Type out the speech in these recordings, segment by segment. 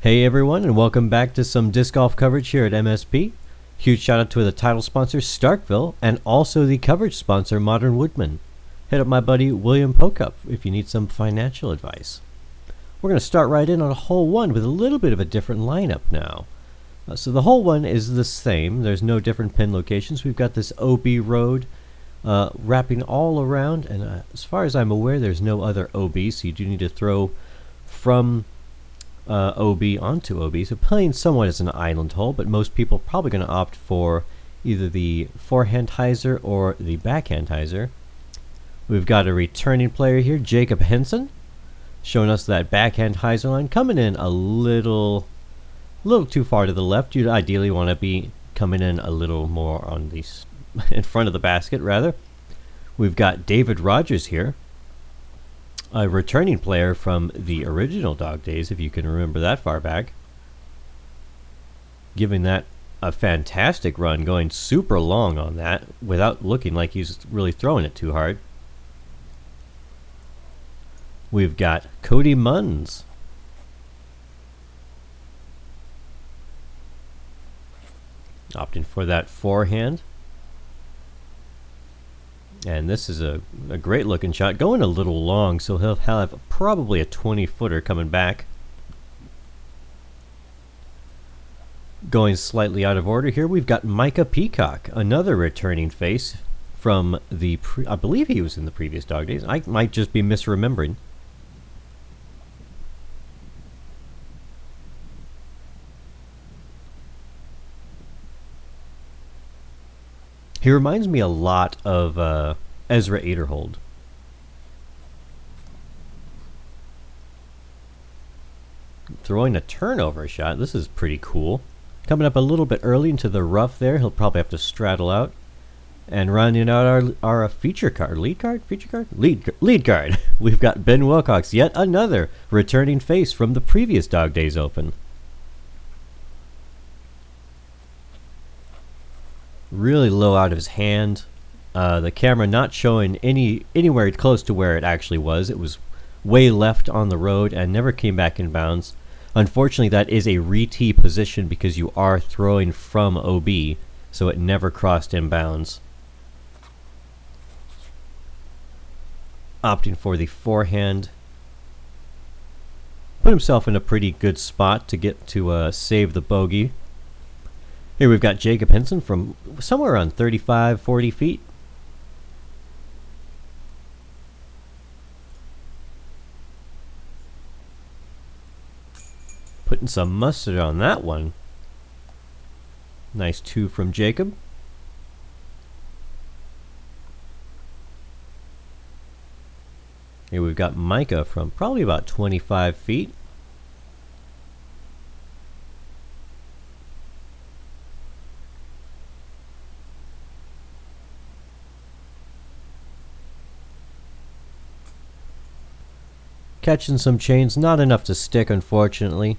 Hey everyone, and welcome back to some disc golf coverage here at MSP. Huge shout out to the title sponsor Starkville and also the coverage sponsor Modern Woodmen. Hit up my buddy William Pochop if you need some financial advice. We're going to start right in on a hole one with a little bit of a different lineup now. So the hole one is the same. There's no different pin locations. We've got this OB road wrapping all around, and as far as I'm aware, there's no other OB, so you do need to throw from OB onto OB, so playing somewhat as an island hole, but most people are probably going to opt for either the forehand hyzer or the backhand hyzer. We've got a returning player here, Jacob Henson, showing us that backhand hyzer line coming in a little too far to the left. You'd ideally want to be coming in a little more on the in front of the basket, rather. We've got David Rogers here, a returning player from the original Dawg days, if you can remember that far back. Giving that a fantastic run, going super long on that without looking like he's really throwing it too hard. We've got Cody Munns. Opting for that forehand. And this is a great looking shot, going a little long, so he'll have probably a 20-footer coming back. Going slightly out of order here, we've got Micah Peacock, another returning face from the I believe he was in the previous Dawg days. I might just be misremembering. He reminds me a lot of Ezra Aderhold. Throwing a turnover shot. This is pretty cool. Coming up a little bit early into the rough there. He'll probably have to straddle out. And rounding out our feature card. Lead card? Feature card? Lead card. We've got Ben Wilcox, yet another returning face from the previous Dawg Days Open. Really low out of his hand. The camera not showing anywhere close to where it actually was. It was way left on the road and never came back in bounds. Unfortunately, that is a re-tee position because you are throwing from OB, so it never crossed in bounds. Opting for the forehand. Put himself in a pretty good spot to get to save the bogey. Here we've got Jacob Henson from somewhere around 35, 40 feet. Putting some mustard on that one. Nice two from Jacob. Here we've got Micah from probably about 25 feet. Catching some chains, not enough to stick, unfortunately.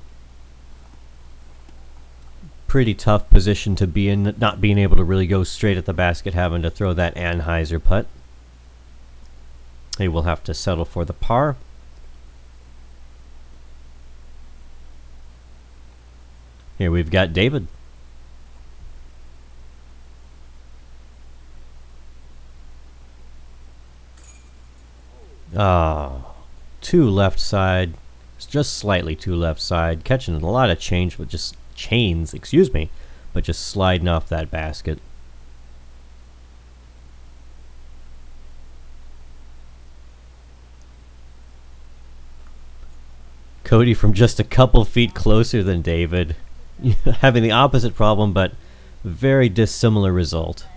Pretty tough position to be in, not being able to really go straight at the basket, having to throw that Anheuser putt. He will have to settle for the par. Here we've got David. Too left side, just slightly too left side, catching a lot of chains, but just sliding off that basket. Cody from just a couple feet closer than David, having the opposite problem, but very dissimilar result.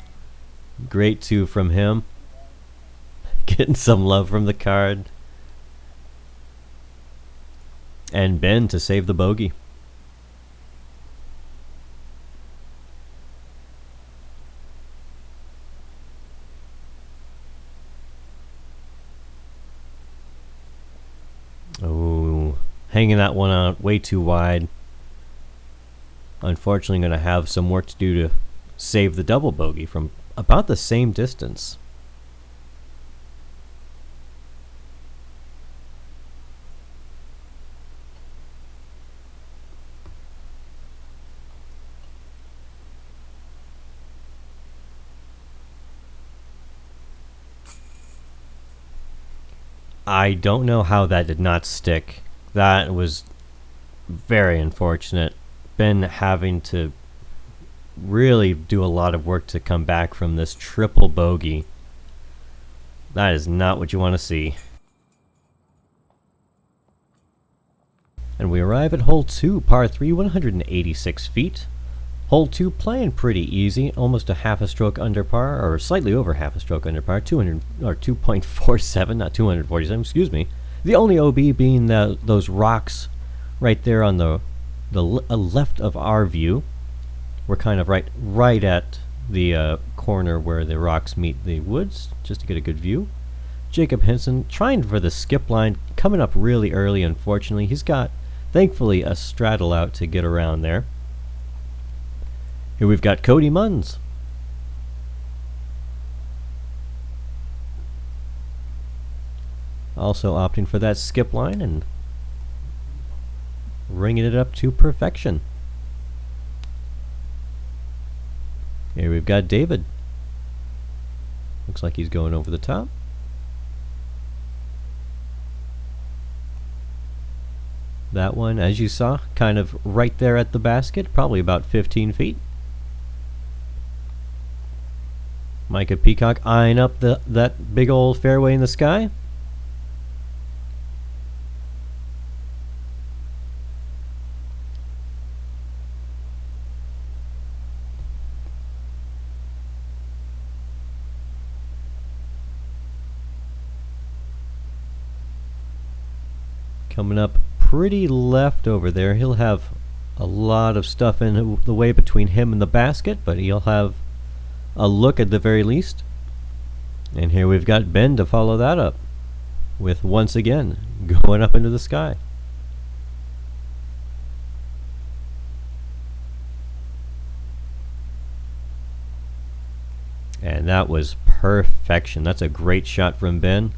Great two from him. Getting some love from the card. And Ben to save the bogey. Oh, hanging that one out way too wide. Unfortunately, going to have some work to do to save the double bogey from about the same distance. I don't know how that did not stick. That was very unfortunate. Ben having to really do a lot of work to come back from this triple bogey. That is not what you want to see. And we arrive at hole 2, par 3, 186 feet. Hole 2 playing pretty easy, almost a half a stroke under par, or slightly over half a stroke under par, 2.47, not 247, excuse me. The only OB being those rocks right there on the left of our view. We're kind of right at the corner where the rocks meet the woods, just to get a good view. Jacob Henson trying for the skip line, coming up really early, unfortunately. He's got, thankfully, a straddle out to get around there. Here we've got Cody Munns. Also opting for that skip line and ringing it up to perfection. Here we've got David. Looks like he's going over the top. That one, as you saw, kind of right there at the basket, probably about 15 feet. Micah Peacock eyeing up that big old fairway in the sky. Coming up pretty left over there. He'll have a lot of stuff in the way between him and the basket, but he'll have a look at the very least. And here we've got Ben to follow that up with, once again, going up into the sky. And that was perfection. That's a great shot from Ben.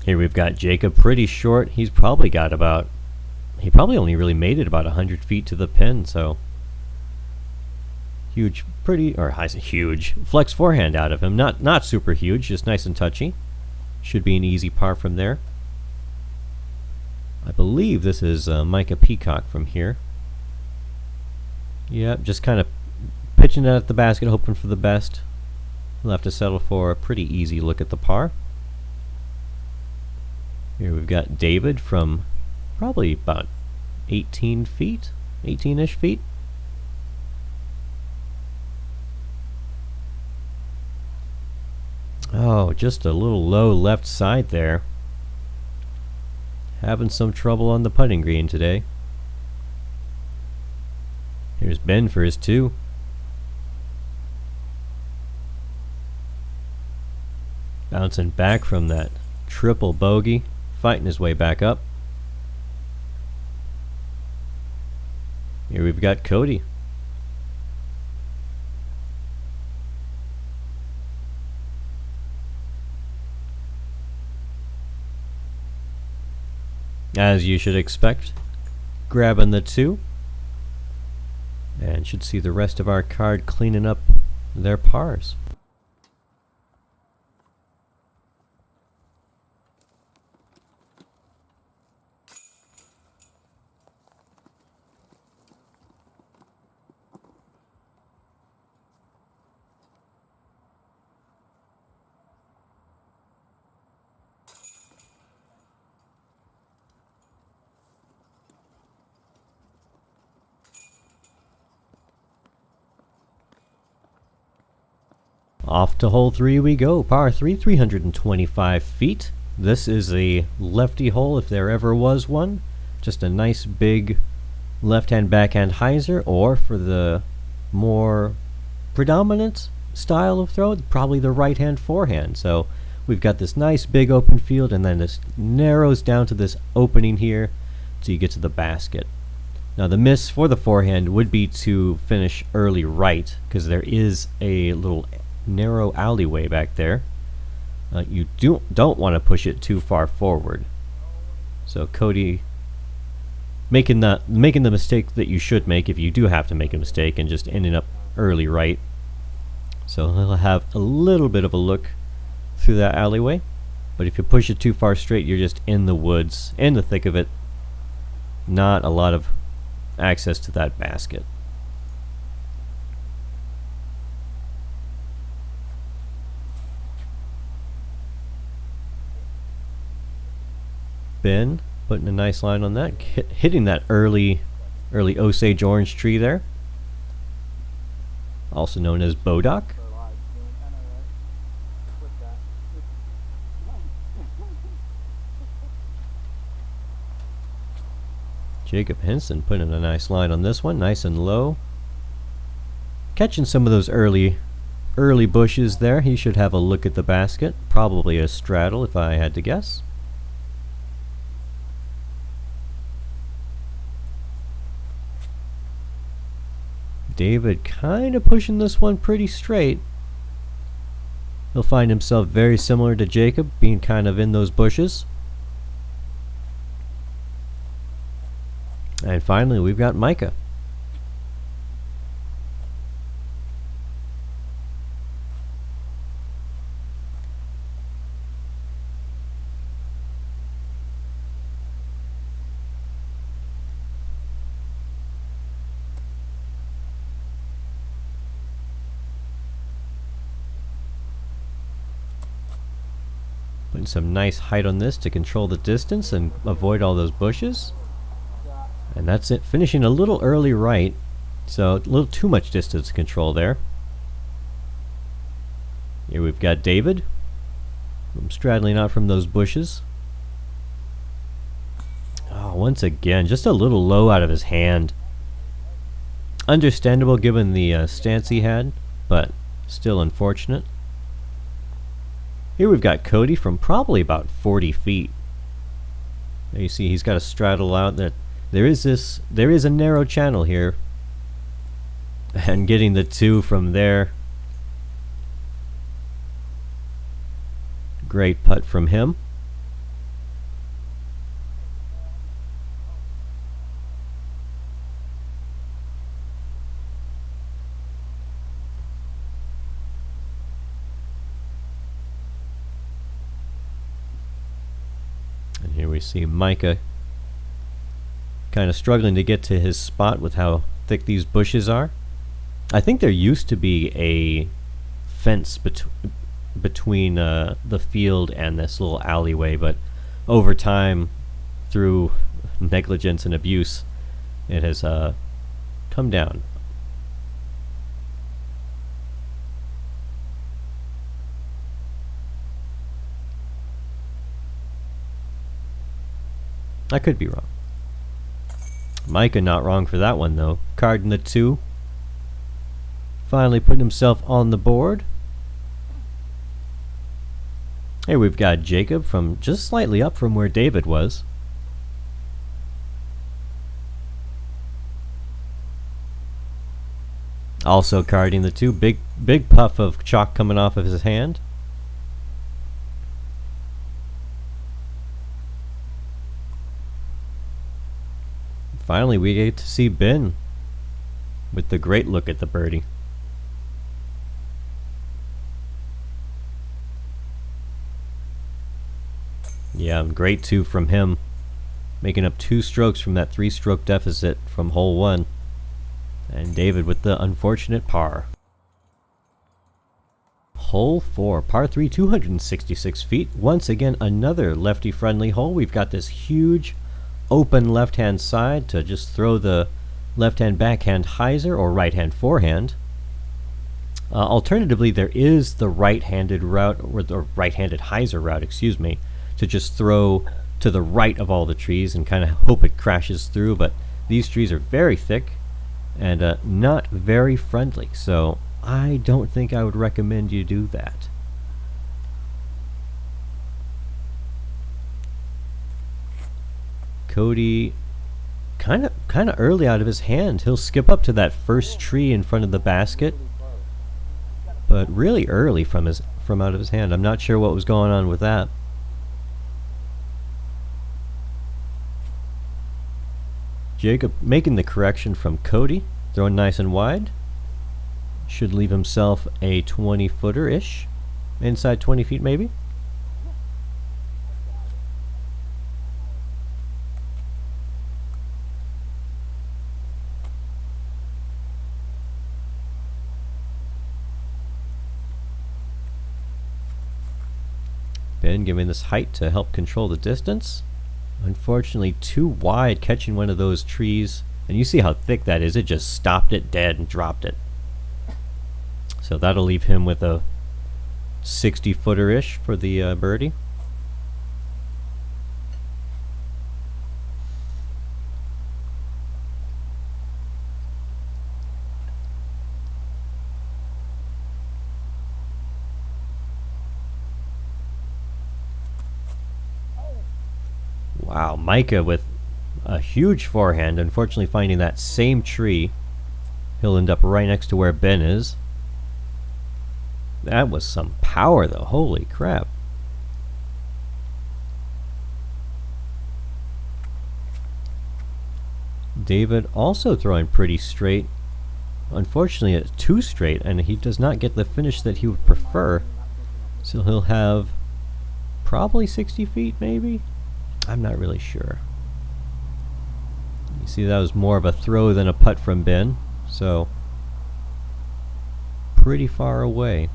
Here we've got Jacob, pretty short. He's probably got about, he probably only really made it about 100 feet to the pin, so huge, I say huge, flex forehand out of him. Not super huge, just nice and touchy. Should be an easy par from there. I believe this is Micah Peacock from here. Yep, just kind of pitching it at the basket, hoping for the best. We'll have to settle for a pretty easy look at the par. Here we've got David from probably about 18 feet, 18-ish feet. Oh, just a little low left side there. Having some trouble on the putting green today. Here's Ben for his 2. Bouncing back from that triple bogey, fighting his way back up. Here we've got Cody. As you should expect, grabbing the 2. And should see the rest of our card cleaning up their pars. Off to hole 3 we go. Par 3, 325 feet. This is a lefty hole if there ever was one. Just a nice big left-hand backhand hyzer, or for the more predominant style of throw, probably the right-hand forehand. So we've got this nice big open field, and then this narrows down to this opening here till you get to the basket. Now the miss for the forehand would be to finish early right, because there is a little narrow alleyway back there. You don't want to push it too far forward. So Cody making the mistake that you should make if you do have to make a mistake, and just ending up early right. So he'll have a little bit of a look through that alleyway. But if you push it too far straight, you're just in the woods, in the thick of it. Not a lot of access to that basket. Ben putting a nice line on that, hitting that early Osage orange tree there, also known as Bodock. Jacob Henson putting a nice line on this one, nice and low. Catching some of those early bushes there. He should have a look at the basket. Probably a straddle if I had to guess. David kind of pushing this one pretty straight. He'll find himself very similar to Jacob, being kind of in those bushes. And finally, we've got Micah. Putting some nice height on this to control the distance and avoid all those bushes. And that's it, finishing a little early right, so a little too much distance control there. Here we've got David. I'm straddling out from those bushes. Oh, once again, just a little low out of his hand. Understandable given the stance he had, but still unfortunate. Here we've got Cody from probably about 40 feet. There you see he's got a straddle out that there is a narrow channel here, and getting the two from there. Great putt from him. And here we see Micah kind of struggling to get to his spot with how thick these bushes are. I think there used to be a fence between the field and this little alleyway, but over time, through negligence and abuse, it has come down. I could be wrong. Micah not wrong for that one though. Carding the two. Finally putting himself on the board. Here we've got Jacob from just slightly up from where David was. Also carding the two. Big puff of chalk coming off of his hand. Finally, we get to see Ben with the great look at the birdie. Yeah, great two from him, making up 2 strokes from that 3-stroke deficit from hole 1. And David with the unfortunate par. Hole 4, par 3, 266 feet. Once again, another lefty-friendly hole. We've got this huge open left-hand side to just throw the left-hand backhand hyzer or right-hand forehand. Alternatively, there is the right-handed route, or the right-handed hyzer route, excuse me, to just throw to the right of all the trees and kind of hope it crashes through, but these trees are very thick and not very friendly, so I don't think I would recommend you do that. Cody kind of early out of his hand. He'll skip up to that first tree in front of the basket, but really early from out of his hand. I'm not sure what was going on with that. Jacob making the correction from Cody, throwing nice and wide. Should leave himself a 20-footer-ish, inside 20 feet maybe. pin, giving this height to help control the distance. Unfortunately, too wide, catching one of those trees. And you see how thick that is. It just stopped it dead and dropped it. So that'll leave him with a 60-footer-ish for the birdie. Wow, Micah with a huge forehand. Unfortunately, finding that same tree. He'll end up right next to where Ben is. That was some power, though. Holy crap. David also throwing pretty straight. Unfortunately, it's too straight, and he does not get the finish that he would prefer. So he'll have probably 60 feet, maybe? I'm not really sure. You see, that was more of a throw than a putt from Ben, so pretty far away.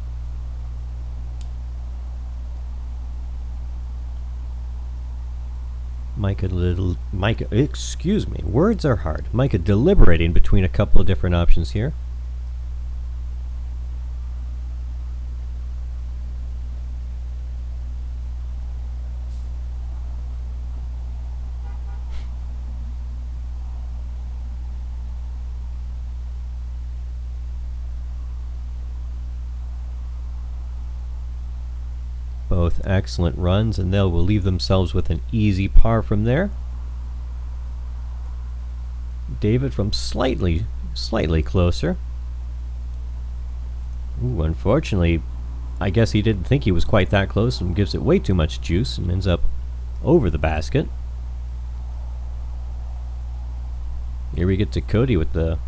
Micah, excuse me, words are hard. Micah deliberating between a couple of different options here. Both excellent runs, and they'll leave themselves with an easy par from there. David from slightly closer. Ooh, unfortunately, I guess he didn't think he was quite that close and gives it way too much juice and ends up over the basket. Here we get to Cody with the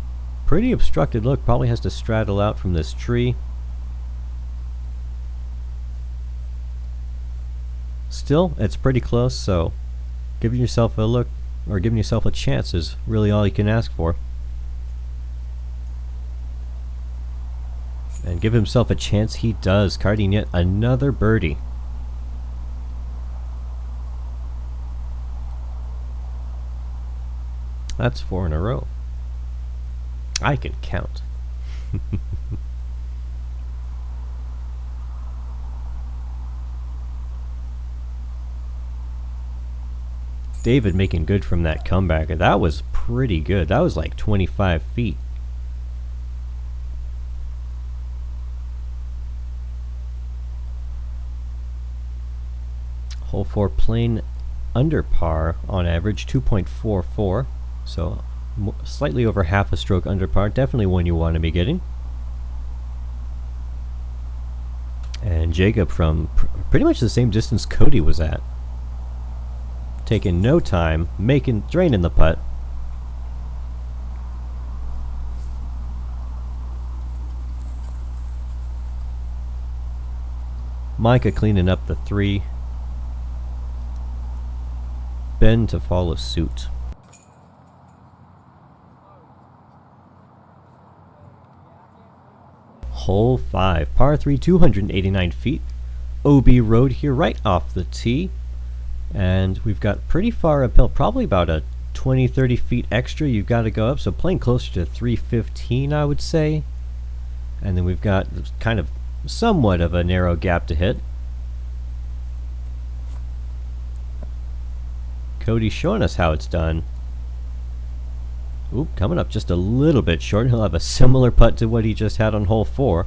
pretty obstructed look. Probably has to straddle out from this tree. Still, it's pretty close, so giving yourself a look, or giving yourself a chance, is really all you can ask for. And give himself a chance he does, carding yet another birdie. That's 4 in a row. I can count. David making good from that comeback. That was pretty good. That was like 25 feet. Hole 4 playing under par on average, 2.44. So slightly over half a stroke under par. Definitely one you want to be getting. And Jacob from pretty much the same distance Cody was at. Taking no time, draining the putt. Micah cleaning up the 3. Ben to follow suit. Hole 5, par 3, 289 feet. OB Road here right off the tee. And we've got pretty far uphill, probably about a 20-30 feet extra you've got to go up, so playing closer to 315 I would say. And then we've got kind of somewhat of a narrow gap to hit. Cody's showing us how it's done. Oop, coming up just a little bit short. He'll have a similar putt to what he just had on hole 4.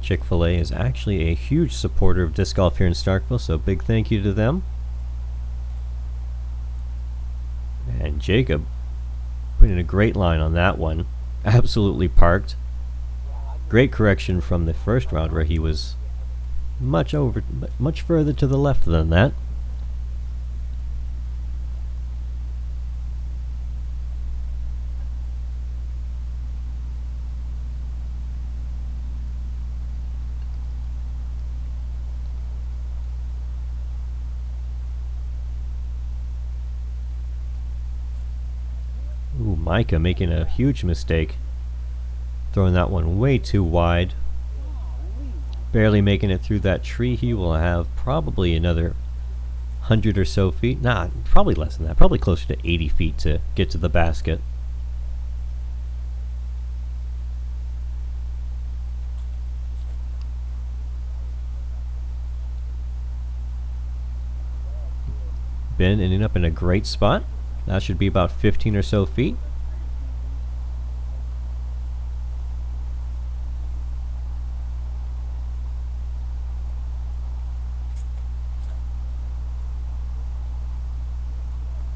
Chick-fil-A is actually a huge supporter of disc golf here in Starkville, so big thank you to them. And Jacob putting a great line on that one. Absolutely parked. Great correction from the first round where he was much further to the left than that. Micah making a huge mistake. Throwing that one way too wide. Barely making it through that tree. He will have probably another 100 or so feet. Nah, probably less than that. Probably closer to 80 feet to get to the basket. Ben ending up in a great spot. That should be about 15 or so feet.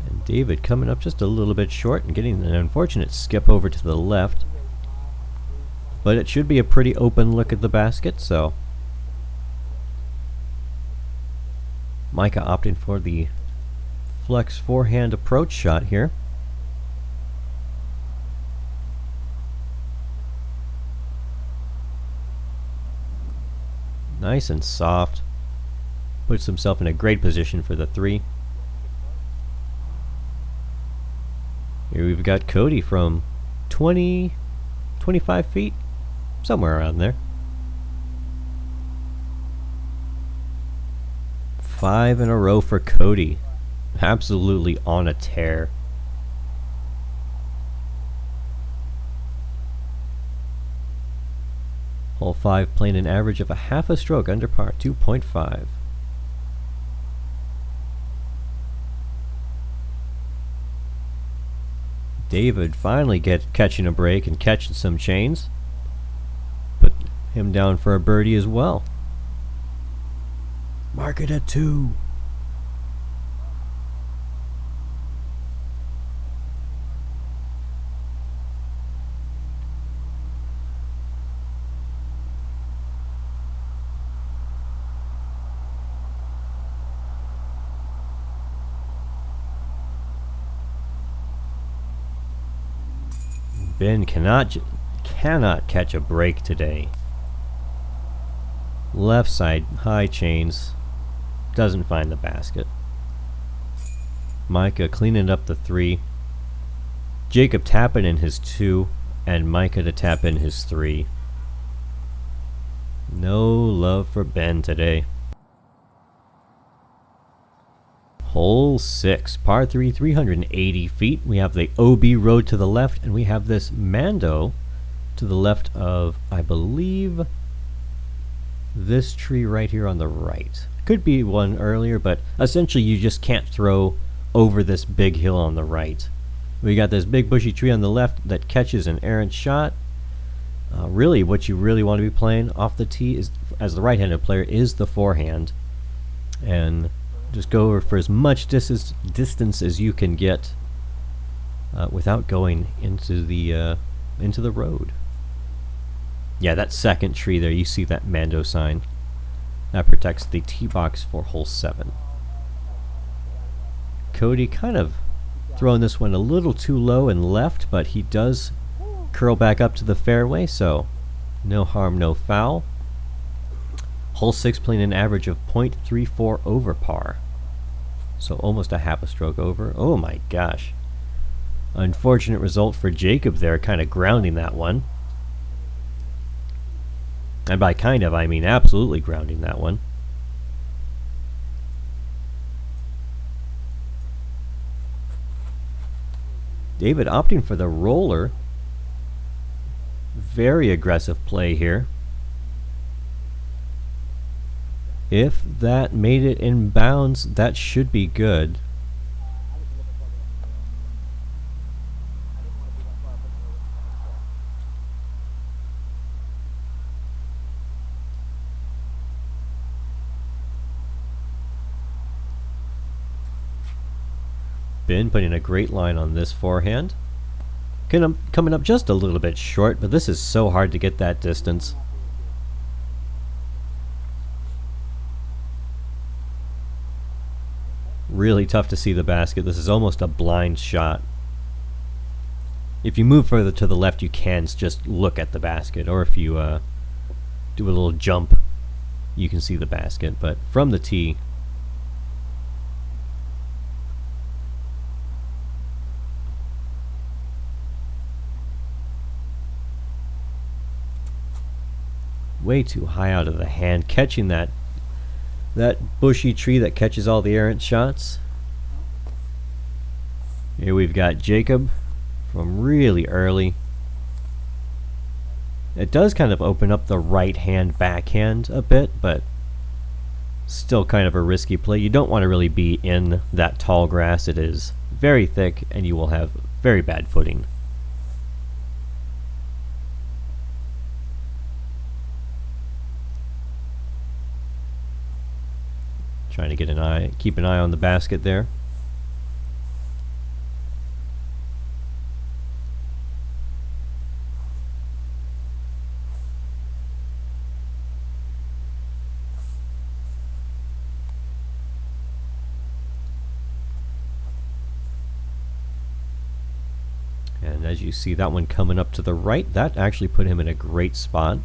And David coming up just a little bit short and getting an unfortunate skip over to the left. But it should be a pretty open look at the basket, so Micah opting for the flex forehand approach shot here. Nice and soft. Puts himself in a great position for the three. Here we've got Cody from 20, 25 feet, somewhere around there. 5 in a row for Cody. Absolutely on a tear. Hole 5 playing an average of a half a stroke under par, 2.5. David finally catching a break and catching some chains. Put him down for a birdie as well. Mark it at 2. Ben cannot catch a break today. Left side high chains. Doesn't find the basket. Micah cleaning up the 3. Jacob tapping in his 2. And Micah to tap in his 3. No love for Ben today. Hole 6, par 3, 380 feet. We have the OB road to the left, and we have this Mando to the left of, I believe, this tree right here on the right. Could be one earlier, but essentially you just can't throw over this big hill on the right. We got this big bushy tree on the left that catches an errant shot. Really, what you really want to be playing off the tee is, as the right-handed player, is the forehand. And just go for as much distance as you can get without going into the road. Yeah, that second tree there, you see that Mando sign. That protects the tee box for hole 7. Cody kind of throwing this one a little too low and left, but he does curl back up to the fairway, so no harm, no foul. Hole 6 playing an average of .34 over par. So almost a half a stroke over. Oh my gosh. Unfortunate result for Jacob there, kind of grounding that one. And by kind of, I mean absolutely grounding that one. David opting for the roller. Very aggressive play here. If that made it in bounds, that should be good. Ben putting a great line on this forehand. Coming up just a little bit short, but this is so hard to get that distance. Really tough to see the basket. This is almost a blind shot. If you move further to the left, you can just look at the basket, or if you do a little jump, you can see the basket. But from the tee, way too high out of the hand, catching that bushy tree that catches all the errant shots. Here we've got Jacob from really early. It does kind of open up the right hand backhand a bit, but still kind of a risky play. You don't want to really be in that tall grass. It is very thick and you will have very bad footing. Trying to get keep an eye on the basket there. And as you see that one coming up to the right, that actually put him in a great spot.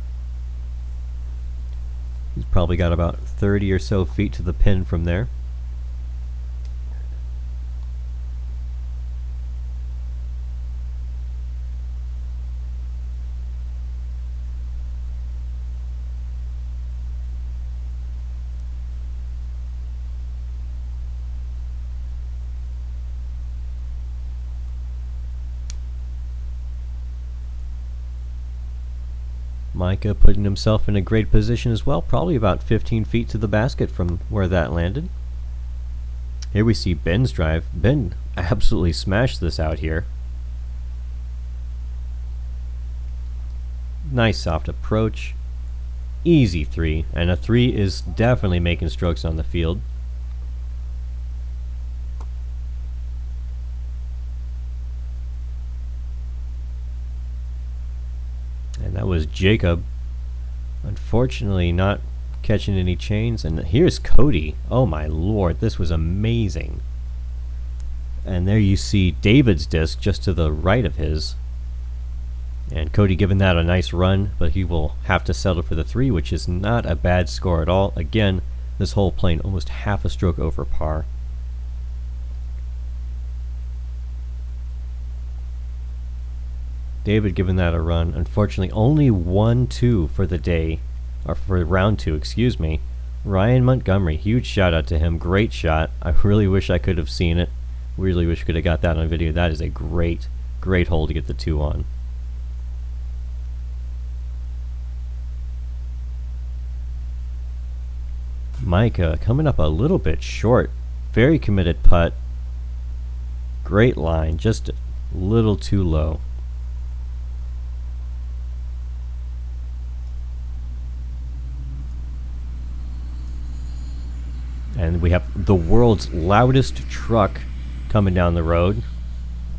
He's probably got about 30 or so feet to the pin from there. Micah putting himself in a great position as well, probably about 15 feet to the basket from where that landed. Here we see Ben's drive. Ben absolutely smashed this out here. Nice soft approach. Easy three, and a three is definitely making strokes on the field. And that was Jacob, unfortunately not catching any chains. And here's Cody. Oh my lord, this was amazing. And there you see David's disc just to the right of his. And Cody giving that a nice run, but he will have to settle for the three, which is not a bad score at all. Again, this hole playing almost half a stroke over par. David giving that a run. Unfortunately, only 1-2 for the day, or for round 2, excuse me. Ryan Montgomery, huge shout out to him. Great shot. I really wish I could have seen it. Really wish I could have got that on video. That is a great, great hole to get the 2 on. Micah coming up a little bit short. Very committed putt. Great line, just a little too low. And we have the world's loudest truck coming down the road.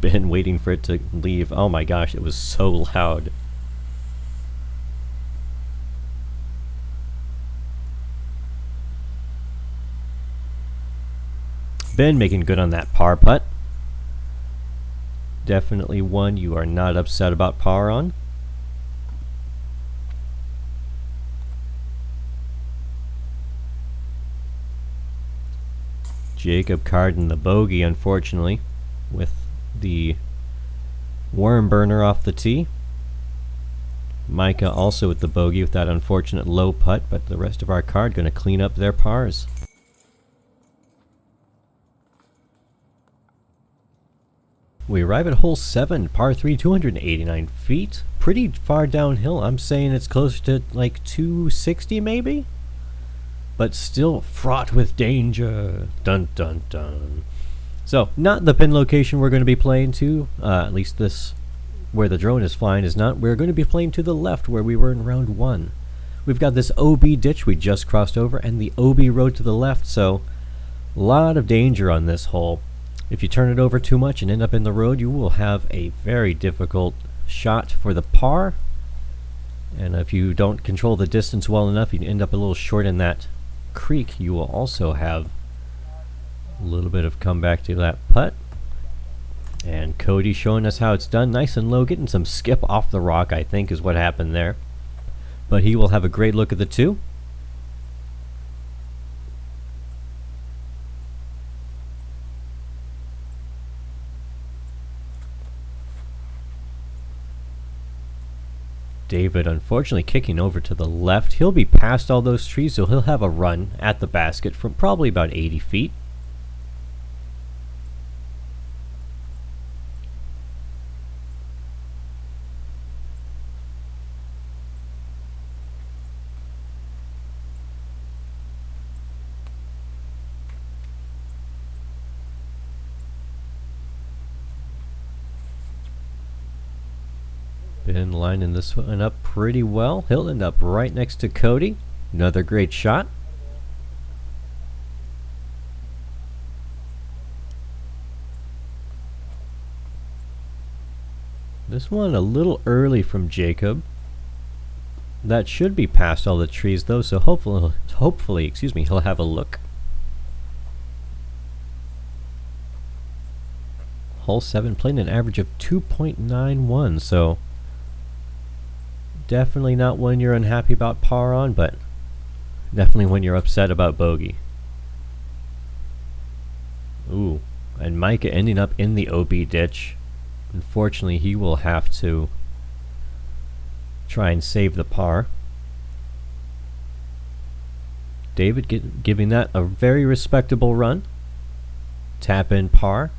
Been waiting for it to leave. Oh my gosh, it was so loud. Ben making good on that par putt. Definitely one you are not upset about par on. Jacob carding the bogey, unfortunately, with the worm burner off the tee. Micah also with the bogey with that unfortunate low putt, but the rest of our card going to clean up their pars. We arrive at hole 7, par 3, 289 feet. Pretty far downhill. I'm saying it's closer to like 260 maybe? But still fraught with danger. Dun dun dun. So, not the pin location we're going to be playing to. At least this, where the drone is flying, is not. We're going to be playing to the left where we were in round 1. We've got this OB ditch we just crossed over and the OB road to the left, so a lot of danger on this hole. If you turn it over too much and end up in the road, you will have a very difficult shot for the par. And if you don't control the distance well enough, you end up a little short in that creek. You will also have a little bit of comeback to that putt. And Cody showing us how it's done, nice and low, getting some skip off the rock, I think is what happened there. But he will have a great look at the 2. David, unfortunately, kicking over to the left. He'll be past all those trees, so he'll have a run at the basket from probably about 80 feet. Been lining this one up pretty well. He'll end up right next to Cody. Another great shot. This one a little early from Jacob. That should be past all the trees though, so hopefully, excuse me, he'll have a look. Hole 7 playing an average of 2.91, so definitely not one you're unhappy about par on, but definitely when you're upset about bogey. Ooh, and Micah ending up in the OB ditch. Unfortunately, he will have to try and save the par. David giving that a very respectable run. Tap in par.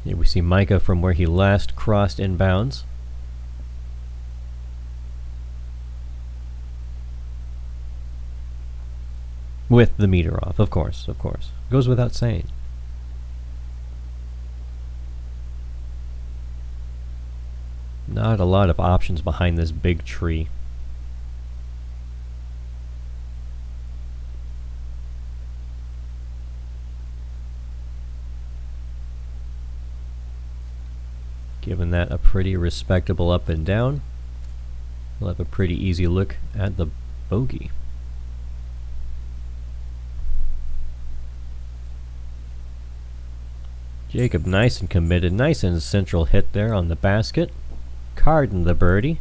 Here we see Micah from where he last crossed inbounds. With the meter off, of course, of course. Goes without saying. Not a lot of options behind this big tree. Giving that a pretty respectable up and down. We'll have a pretty easy look at the bogey. Jacob nice and committed, nice and central hit there on the basket. Carding the birdie.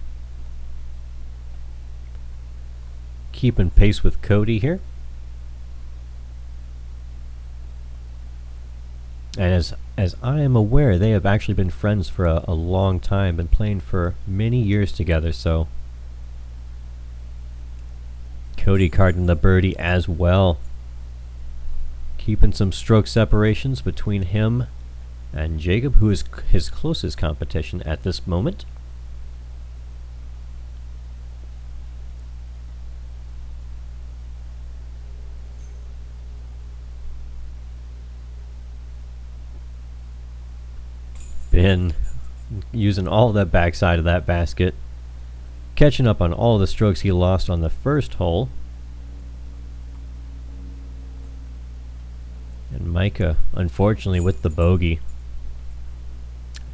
Keeping pace with Cody here. And as I am aware, they have actually been friends for a long time, been playing for many years together, so Cody carding the birdie as well. Keeping some stroke separations between him and Jacob, who is his closest competition at this moment. Been using all the backside of that basket, catching up on all the strokes he lost on the first hole. And Micah, unfortunately, with the bogey.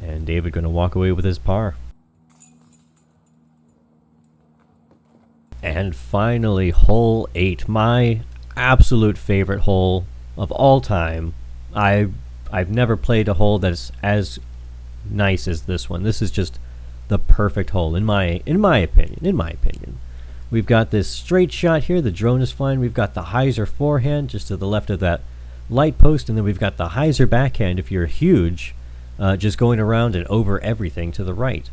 And David going to walk away with his par. And finally, hole 8, my absolute favorite hole of all time. I've never played a hole that's as nice as this one. This is just the perfect hole in my opinion. We've got this straight shot here. The drone is flying. We've got the hyzer forehand just to the left of that light post, and then we've got the hyzer backhand if you're huge, just going around and over everything to the right.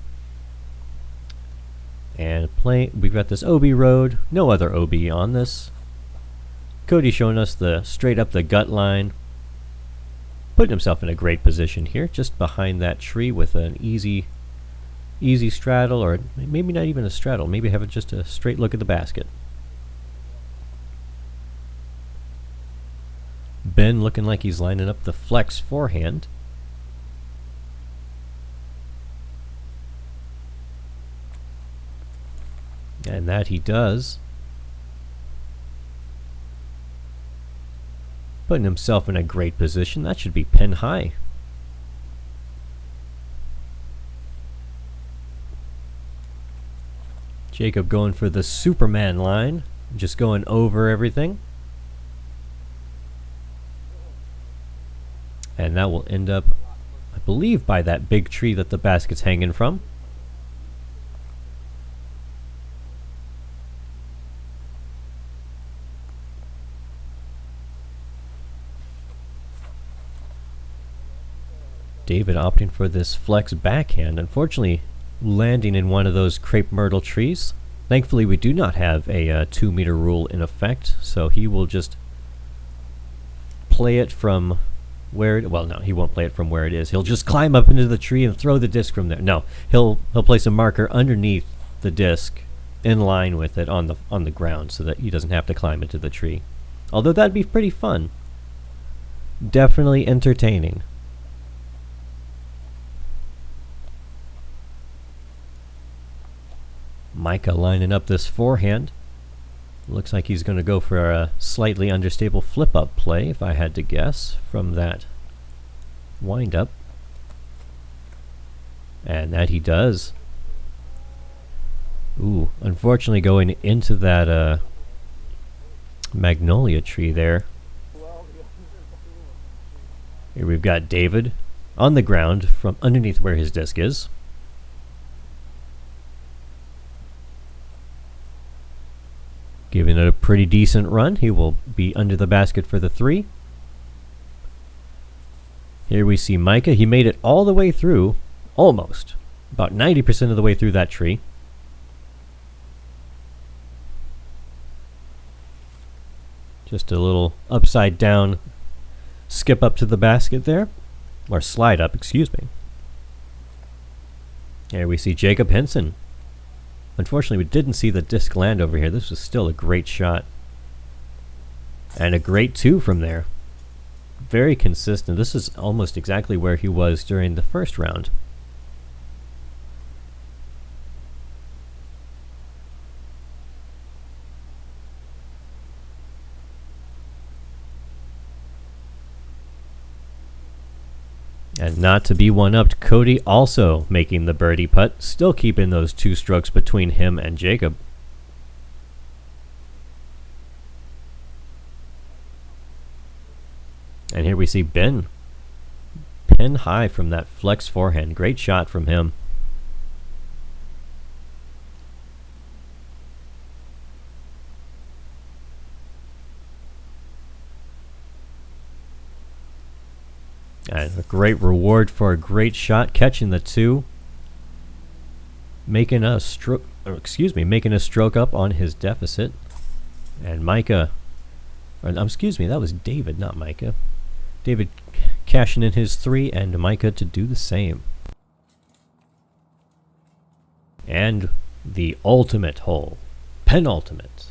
And we've got this OB road, no other OB on this. Cody showing us the straight up the gut line, putting himself in a great position here, just behind that tree with an easy straddle, or maybe not even a straddle, maybe have just a straight look at the basket. Ben looking like he's lining up the flex forehand. And that he does. Putting himself in a great position. That should be pin high. Jacob going for the Superman line. Just going over everything. And that will end up, I believe, by that big tree that the basket's hanging from. David opting for this flex backhand, unfortunately landing in one of those crepe myrtle trees. Thankfully we do not have a 2-meter rule in effect, so he will just play it from where it, well, no, he won't play it from where it is. He'll just climb up into the tree and throw the disc from there. No, he'll place a marker underneath the disc in line with it on the ground so that he doesn't have to climb into the tree. Although that'd be pretty fun. Definitely entertaining. Micah lining up this forehand. Looks like he's going to go for a slightly understable flip-up play, if I had to guess, from that wind-up. And that he does. Ooh, unfortunately going into that magnolia tree there. Here we've got David on the ground from underneath where his disc is. Giving it a pretty decent run. He will be under the basket for the 3. Here we see Micah. He made it all the way through, almost, about 90% of the way through that tree. Just a little upside down skip up to the basket there, or slide up, excuse me. Here we see Jacob Henson. Unfortunately, we didn't see the disc land over here. This was still a great shot. And a great 2 from there. Very consistent. This is almost exactly where he was during the first round. And not to be one-upped, Cody also making the birdie putt, still keeping those 2 strokes between him and Jacob. And here we see Ben. Pin high from that flex forehand. Great shot from him. And a great reward for a great shot, catching the 2, making a stroke up on his deficit. And Micah, excuse me, that was David, not Micah. David cashing in his 3, and Micah to do the same. And the ultimate hole, penultimate.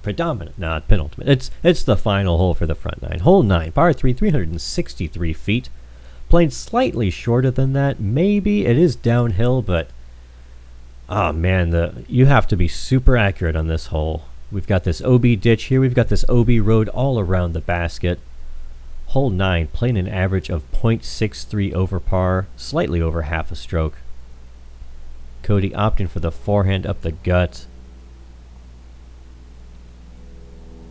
Predominant, not penultimate. It's the final hole for the front 9. Hole 9, par 3, 363 feet. Playing slightly shorter than that. Maybe it is downhill, but oh man, you have to be super accurate on this hole. We've got this OB ditch here. We've got this OB road all around the basket. Hole 9, playing an average of .63 over par, slightly over half a stroke. Cody opting for the forehand up the gut.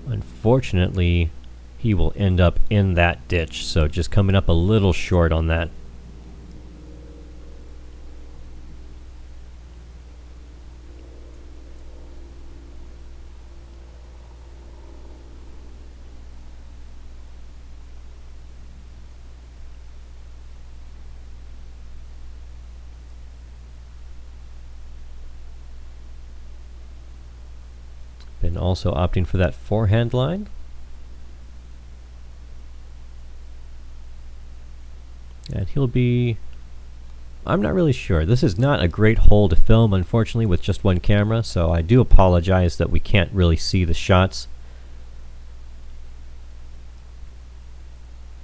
Unfortunately, he will end up in that ditch, so just coming up a little short on that. Ben also opting for that forehand line. And he'll be... I'm not really sure. This is not a great hole to film, unfortunately, with just one camera, so I do apologize that we can't really see the shots.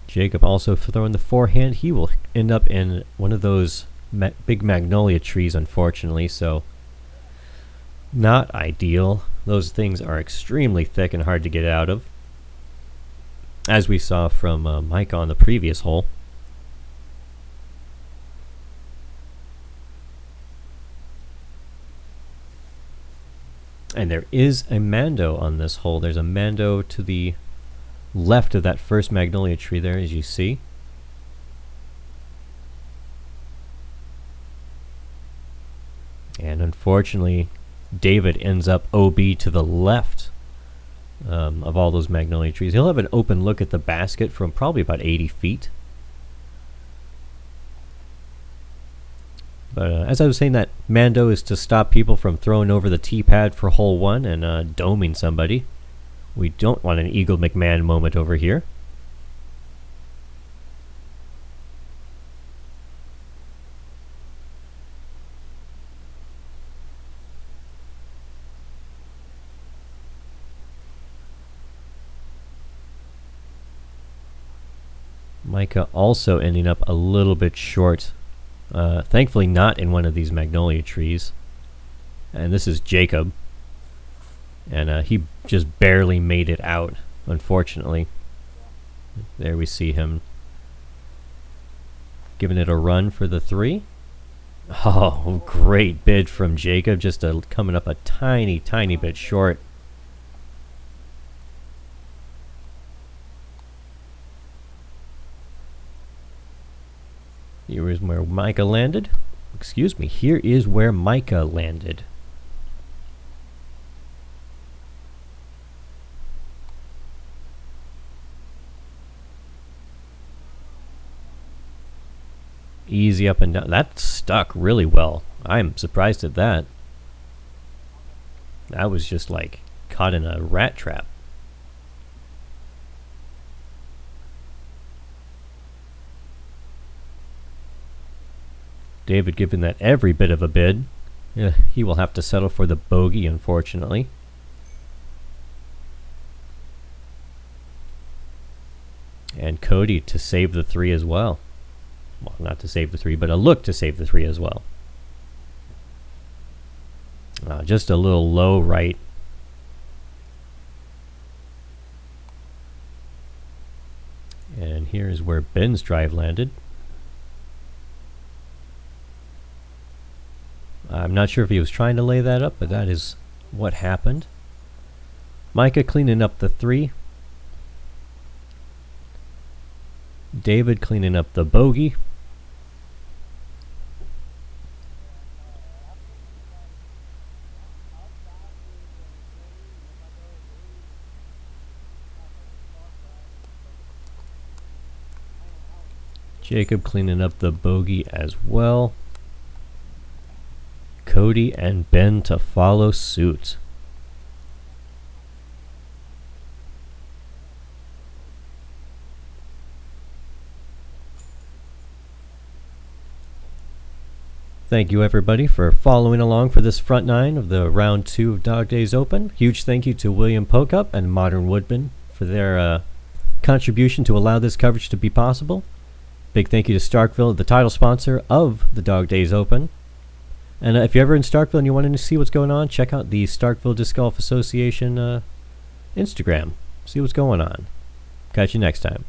Jacob also throwing the forehand. He will end up in one of those big magnolia trees, unfortunately, so not ideal. Those things are extremely thick and hard to get out of, as we saw from Mike on the previous hole. And there is a Mando on this hole. There's a Mando to the left of that first magnolia tree there, as you see. And unfortunately, David ends up OB to the left of all those magnolia trees. He'll have an open look at the basket from probably about 80 feet. But as I was saying, that Mando is to stop people from throwing over the T-pad for hole 1 and doming somebody. We don't want an Eagle McMahon moment over here. Micah also ending up a little bit short. Thankfully not in one of these magnolia trees. And this is Jacob. And he just barely made it out, unfortunately. There we see him giving it a run for the 3. Oh, great bid from Jacob. Just coming up a tiny, tiny bit short. Here is where Micah landed. Excuse me, here is where Micah landed. Easy up and down. That stuck really well. I'm surprised at that. That was just like caught in a rat trap. David giving that every bit of a bid. He will have to settle for the bogey, unfortunately. And Cody to save the 3 as well. Well, not to save the 3, but a look to save the 3 as well. Just a little low right. And here is where Ben's drive landed. I'm not sure if he was trying to lay that up, but that is what happened. Micah cleaning up the 3. David cleaning up the bogey. Jacob cleaning up the bogey as well. Cody and Ben to follow suit. Thank you everybody for following along for this front 9 of the round 2 of Dog Days Open. Huge thank you to William Pochop and Modern Woodmen for their contribution to allow this coverage to be possible. Big thank you to Starkville, the title sponsor of the Dog Days Open. And if you're ever in Starkville and you want to see what's going on, check out the Starkville Disc Golf Association Instagram. See what's going on. Catch you next time.